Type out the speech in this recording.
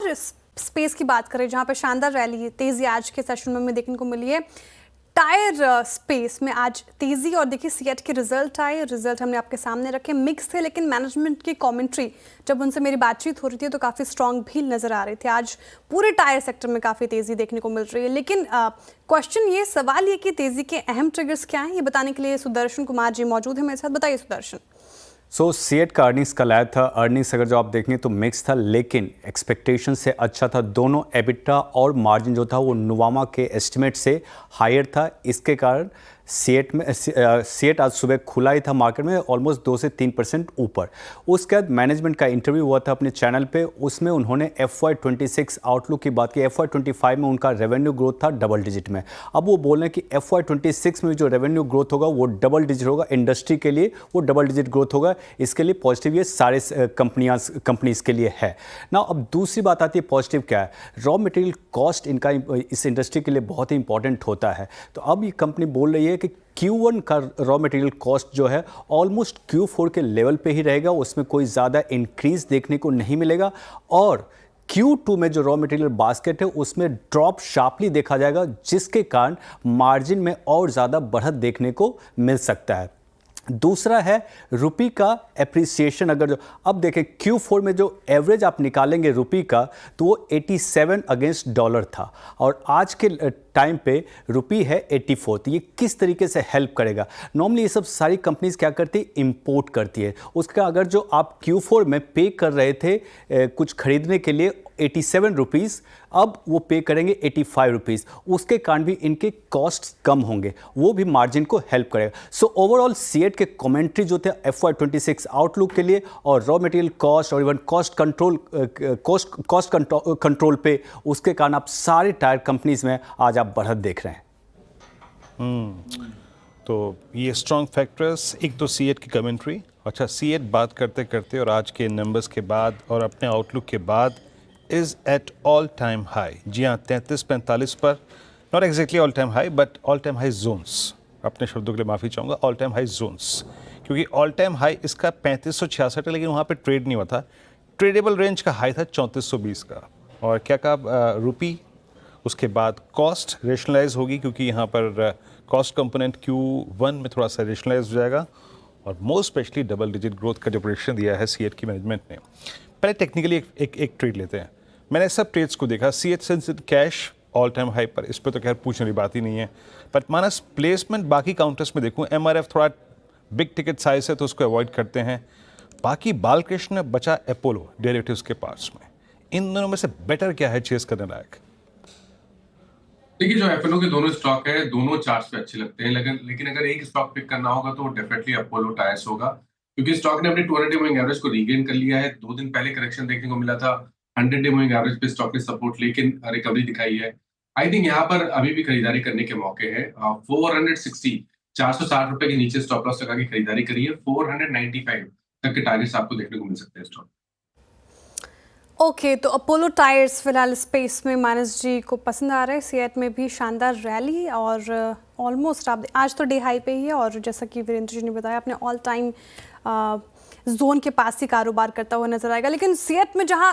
और स्पेस की बात करें जहां पे शानदार रैली तेजी आज के सेशन में हमें देखने को मिली है, टायर स्पेस में आज तेजी। और देखिए सिएट के रिजल्ट हमने आपके सामने रखे, मिक्स थे, लेकिन मैनेजमेंट की कमेंट्री जब उनसे मेरी बातचीत हो रही थी तो काफ़ी स्ट्रांग भी नजर आ रहे थे। आज पूरे टायर सेक्टर में काफ़ी तेजी देखने को मिल रही है। लेकिन सवाल ये कि तेजी के अहम ट्रिगर्स क्या हैं, ये बताने के लिए सुदर्शन कुमार जी मौजूद हैं मेरे साथ। बताइए सुदर्शन। सीएट का अर्निंग्स कल आया था। अर्निंग्स अगर जो आप देखेंगे तो मिक्स था, लेकिन एक्सपेक्टेशन से अच्छा था। दोनों एबिटा और मार्जिन जो था वो नुवामा के एस्टिमेट से हायर था। इसके कारण सीएट आज सुबह खुला ही था मार्केट में ऑलमोस्ट 2 से 3% ऊपर। उसके बाद मैनेजमेंट का इंटरव्यू हुआ था अपने चैनल पे, उसमें उन्होंने FY26 आउटलुक की बात की। FY25 में उनका रेवेन्यू ग्रोथ था डबल डिजिट में। अब वो बोल रहे हैं कि FY26 में जो रेवेन्यू ग्रोथ होगा वो डबल डिजिट होगा, इंडस्ट्री के लिए वो डबल डिजिट ग्रोथ होगा। इसके लिए पॉजिटिव ये सारे कंपनीज के लिए है ना। अब दूसरी बात आती है पॉजिटिव क्या है, रॉ मटेरियल कॉस्ट इनका इस इंडस्ट्री के लिए बहुत ही इंपॉर्टेंट होता है। तो अब ये कंपनी बोल रही है कि Q1 का रॉ मटेरियल कॉस्ट जो है ऑलमोस्ट Q4 के लेवल पे ही रहेगा, उसमें कोई ज़्यादा इंक्रीज देखने को नहीं मिलेगा। और Q2 में जो रॉ मटेरियल बास्केट है उसमें ड्रॉप शार्पली देखा जाएगा, जिसके कारण मार्जिन में और ज़्यादा बढ़त देखने को मिल सकता है। दूसरा है रुपी का एप्रिसिएशन। अगर जो अब देखें Q4 में जो एवरेज आप निकालेंगे रुपी का तो वो 87 अगेंस्ट डॉलर था, और आज के टाइम पे रुपी है 84। तो ये किस तरीके से हेल्प करेगा। नॉर्मली ये सब सारी कंपनीज क्या करती है, इंपोर्ट करती है। उसका अगर जो आप Q4 में पे कर रहे थे कुछ खरीदने के लिए 87 रुपीज़, अब वो पे करेंगे 85 रुपीज़। उसके कारण भी इनके कॉस्ट कम होंगे, वो भी मार्जिन को हेल्प करेगा। सो ओवरऑल सीएट के कमेंट्री जो थे FY26 आउटलुक के लिए और रॉ मटेरियल कॉस्ट और इवन कॉस्ट कंट्रोल पे, उसके कारण आप सारे टायर कंपनीज में आज आप बढ़त देख रहे हैं। तो ये स्ट्रॉन्ग फैक्टर्स, एक तो सीएट की कमेंट्री। अच्छा, सीएट बात करते करते और आज के नंबर्स के बाद और अपने आउटलुक के बाद is at all time high. जी हाँ, 33-45 पर, not exactly all time high but all time high zones. अपने शब्दों के लिए माफ़ी चाहूँगा, ऑल टाइम हाई जोन्स, क्योंकि ऑल टाइम हाई इसका 3566 है, लेकिन वहाँ पे ट्रेड नहीं हुआ था। ट्रेडेबल रेंज का हाई था 3420 का। और क्या कहा, रुपी, उसके बाद कॉस्ट रेशनलाइज होगी, क्योंकि यहाँ पर कॉस्ट कंपोनेंट Q1 में थोड़ा सा रेशनलाइज हो जाएगा। और most specially double digit growth का जो प्रेडिक्शन दिया है सीएट की मैनेजमेंट ने। पहले टेक्निकली एक ट्रेड लेते हैं। मैंने सब ट्रेड्स को देखा। CEAT since cash all time high पर, इस पर तो खैर पूछने की बात ही नहीं है। बट मानस प्लेसमेंट बाकी काउंटर्स में देखूँ, MRF थोड़ा बिग टिकट साइज है तो उसको अवॉइड करते हैं। बाकी बालकृष्ण, बचा अपोलो डेरिवेटिव्स के पार्ट्स में। इन दोनों में से बेटर क्या है चेस करने लायक? देखिए, जो एफएनओ के दोनों स्टॉक है, दोनों चार्ट्स पे अच्छे लगते हैं, लेकिन अगर एक स्टॉक पिक करना होगा तो डेफिनेटली अपोलो टायर्स होगा, क्योंकि स्टॉक ने अपनी 200 डे मूविंग एवरेज को रीगेन कर लिया है। 2 दिन पहले करेक्शन देखने को मिला था 100 डे मूविंग एवरेज पे स्टॉक ने सपोर्ट लेकिन रिकवरी दिखाई है। आई थिंक यहाँ पर अभी भी खरीदारी करने के मौके हैं। 460 460 रुपए के नीचे स्टॉप लॉस लगा के खरीदारी करिए। 495 तक के टारगेट्स आपको देखने को मिल सकते हैं स्टॉक। ओके, तो अपोलो टायर्स फिलहाल स्पेस में मानस जी को पसंद आ रहा है। सीएट में भी शानदार रैली और ऑलमोस्ट आप आज तो डे हाई पे ही है, और जैसा कि वीरेंद्र जी ने बताया अपने ऑल टाइम जोन के पास ही कारोबार करता हुआ नजर आएगा। लेकिन सीएट में जहां